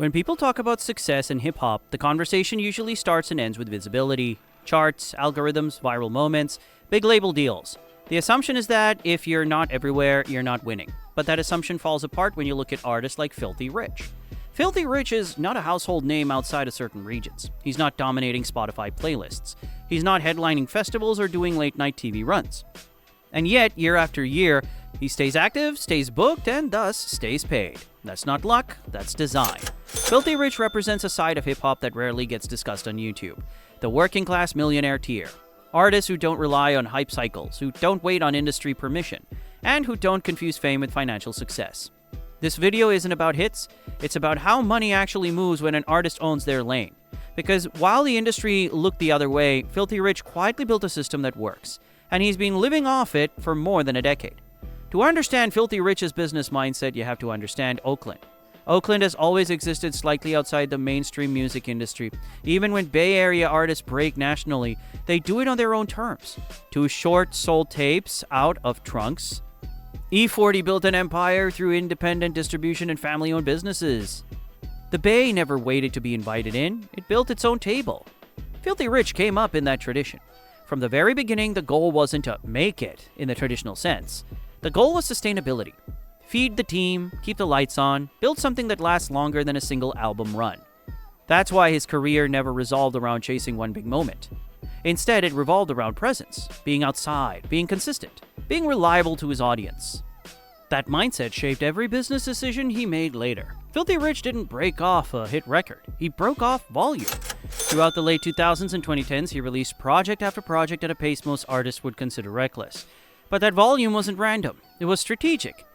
When people talk about success in hip-hop, the conversation usually starts and ends with visibility, charts, algorithms, viral moments, big label deals. The assumption is that if you're not everywhere, you're not winning. But that assumption falls apart when you look at artists like Philthy Rich. Philthy Rich is not a household name outside of certain regions. He's not dominating Spotify playlists. He's not headlining festivals or doing late-night TV runs. And yet, year after year, he stays active, stays booked, and thus stays paid. That's not luck, that's design. Philthy Rich represents a side of hip-hop that rarely gets discussed on YouTube. The working-class millionaire tier. Artists who don't rely on hype cycles, who don't wait on industry permission, and who don't confuse fame with financial success. This video isn't about hits, it's about how money actually moves when an artist owns their lane. Because while the industry looked the other way, Philthy Rich quietly built a system that works. And he's been living off it for more than a decade. To understand Philthy Rich's business mindset, you have to understand Oakland. Oakland has always existed slightly outside the mainstream music industry. Even when Bay Area artists break nationally, they do it on their own terms. 2 Short sold tapes out of trunks. E40 built an empire through independent distribution and family-owned businesses. The Bay never waited to be invited in. It built its own table. Philthy Rich came up in that tradition. From the very beginning, the goal wasn't to make it in the traditional sense. The goal was sustainability. Feed the team, keep the lights on, build something that lasts longer than a single album run. That's why his career never revolved around chasing one big moment. Instead, it revolved around presence, being outside, being consistent, being reliable to his audience. That mindset shaped every business decision he made later. Philthy Rich didn't break off a hit record, he broke off volume. Throughout the late 2000s and 2010s, he released project after project at a pace most artists would consider reckless. But that volume wasn't random, it was strategic.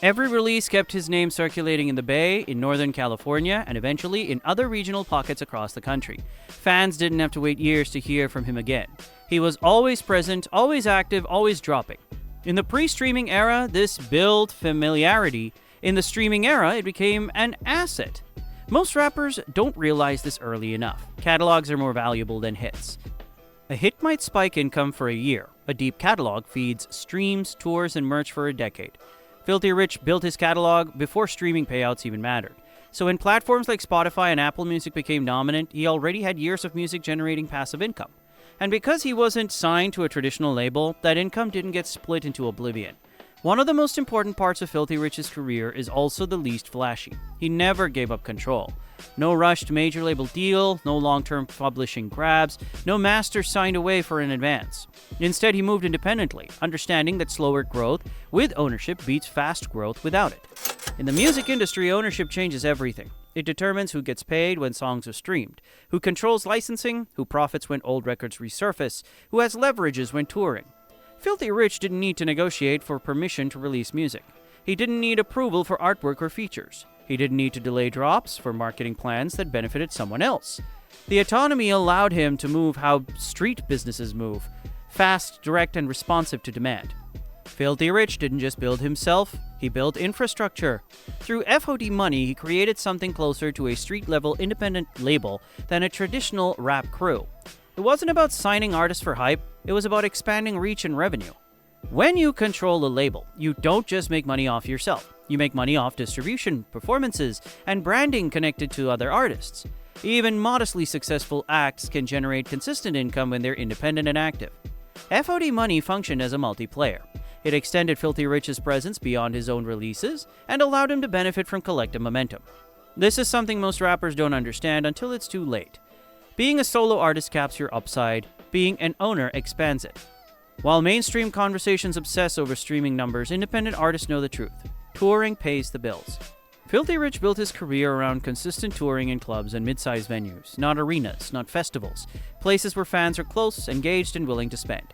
Every release kept his name circulating in the Bay, in Northern California, and eventually in other regional pockets across the country. Fans didn't have to wait years to hear from him again. He was always present, always active, always dropping. In the pre-streaming era, this built familiarity. In the streaming era, it became an asset. Most rappers don't realize this early enough. Catalogs are more valuable than hits. A hit might spike income for a year. A deep catalog feeds streams, tours, and merch for a decade. Philthy Rich built his catalog before streaming payouts even mattered. So when platforms like Spotify and Apple Music became dominant, he already had years of music generating passive income. And because he wasn't signed to a traditional label, that income didn't get split into oblivion. One of the most important parts of Philthy Rich's career is also the least flashy. He never gave up control. No rushed major label deal, no long-term publishing grabs, no master signed away for an advance. Instead, he moved independently, understanding that slower growth with ownership beats fast growth without it. In the music industry, ownership changes everything. It determines who gets paid when songs are streamed, who controls licensing, who profits when old records resurface, who has leverages when touring. Philthy Rich didn't need to negotiate for permission to release music. He didn't need approval for artwork or features. He didn't need to delay drops for marketing plans that benefited someone else. The autonomy allowed him to move how street businesses move, fast, direct, and responsive to demand. Philthy Rich didn't just build himself, he built infrastructure. Through FOD money, he created something closer to a street-level independent label than a traditional rap crew. It wasn't about signing artists for hype, it was about expanding reach and revenue. When you control a label, you don't just make money off yourself. You make money off distribution, performances, and branding connected to other artists. Even modestly successful acts can generate consistent income when they're independent and active. FOD money functioned as a multiplayer. It extended Philthy Rich's presence beyond his own releases and allowed him to benefit from collective momentum. This is something most rappers don't understand until it's too late. Being a solo artist caps your upside, being an owner expands it. While mainstream conversations obsess over streaming numbers, independent artists know the truth. Touring pays the bills. Philthy Rich built his career around consistent touring in clubs and mid-sized venues, not arenas, not festivals, places where fans are close, engaged, and willing to spend.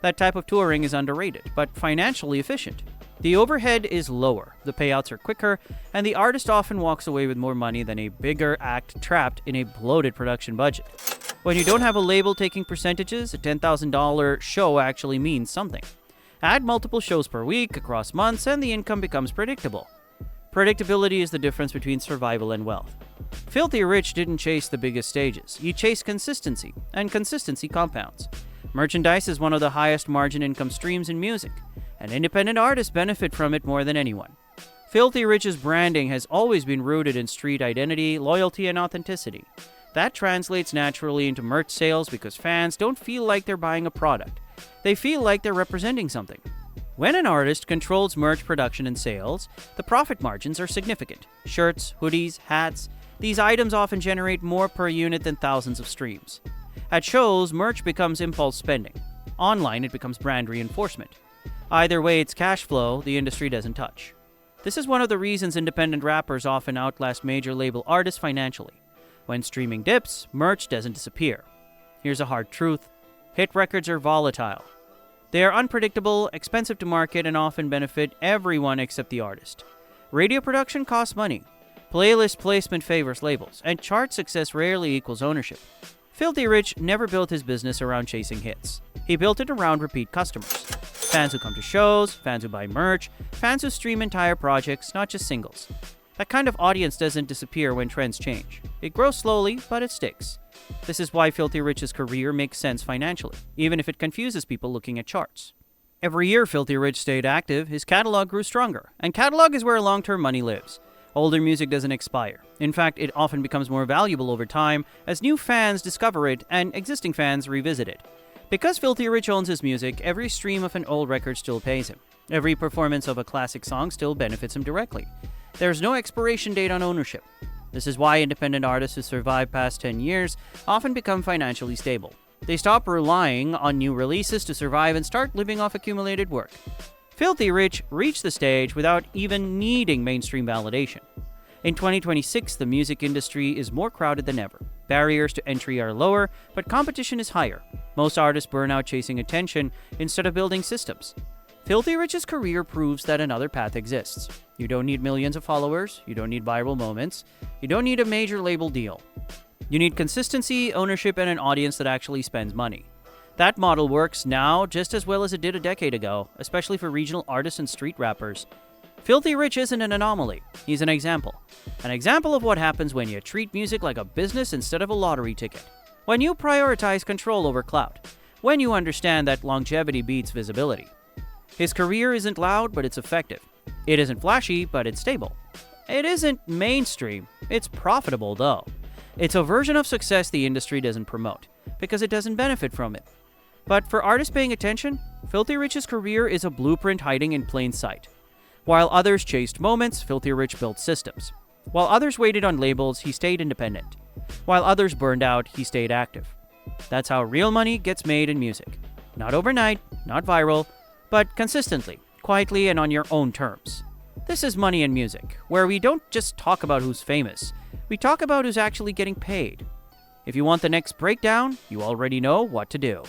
That type of touring is underrated, but financially efficient. The overhead is lower, the payouts are quicker, and the artist often walks away with more money than a bigger act trapped in a bloated production budget. When you don't have a label taking percentages, a $10,000 show actually means something. Add multiple shows per week, across months, and the income becomes predictable. Predictability is the difference between survival and wealth. Philthy Rich didn't chase the biggest stages, he chased consistency, and consistency compounds. Merchandise is one of the highest margin income streams in music, and independent artists benefit from it more than anyone. Philthy Rich's branding has always been rooted in street identity, loyalty, and authenticity. That translates naturally into merch sales because fans don't feel like they're buying a product. They feel like they're representing something. When an artist controls merch production and sales, the profit margins are significant. Shirts, hoodies, hats, these items often generate more per unit than thousands of streams. At shows, merch becomes impulse spending. Online, it becomes brand reinforcement. Either way, it's cash flow the industry doesn't touch. This is one of the reasons independent rappers often outlast major label artists financially. When streaming dips, merch doesn't disappear. Here's a hard truth. Hit records are volatile. They are unpredictable, expensive to market, and often benefit everyone except the artist. Radio production costs money. Playlist placement favors labels, and chart success rarely equals ownership. Philthy Rich never built his business around chasing hits. He built it around repeat customers. Fans who come to shows, fans who buy merch, fans who stream entire projects, not just singles. That kind of audience doesn't disappear when trends change. It grows slowly, but it sticks. This is why Philthy Rich's career makes sense financially, even if it confuses people looking at charts. Every year Philthy Rich stayed active, his catalog grew stronger, and catalog is where long-term money lives. Older music doesn't expire. In fact, it often becomes more valuable over time as new fans discover it and existing fans revisit it. Because Philthy Rich owns his music, every stream of an old record still pays him. Every performance of a classic song still benefits him directly. There's no expiration date on ownership. This is why independent artists who survive past 10 years often become financially stable. They stop relying on new releases to survive and start living off accumulated work. Philthy Rich reached the stage without even needing mainstream validation. In 2026, the music industry is more crowded than ever. Barriers to entry are lower, but competition is higher. Most artists burn out chasing attention instead of building systems. Philthy Rich's career proves that another path exists. You don't need millions of followers, you don't need viral moments, you don't need a major label deal. You need consistency, ownership, and an audience that actually spends money. That model works now just as well as it did a decade ago, especially for regional artists and street rappers. Philthy Rich isn't an anomaly, he's an example. An example of what happens when you treat music like a business instead of a lottery ticket. When you prioritize control over clout. When you understand that longevity beats visibility. His career isn't loud, but it's effective. It isn't flashy, but it's stable. It isn't mainstream, it's profitable though. It's a version of success the industry doesn't promote, because it doesn't benefit from it. But for artists paying attention, Philthy Rich's career is a blueprint hiding in plain sight. While others chased moments, Philthy Rich built systems. While others waited on labels, he stayed independent. While others burned out, he stayed active. That's how real money gets made in music. Not overnight, not viral, but consistently, quietly, and on your own terms. This is Money in Music, where we don't just talk about who's famous, we talk about who's actually getting paid. If you want the next breakdown, you already know what to do.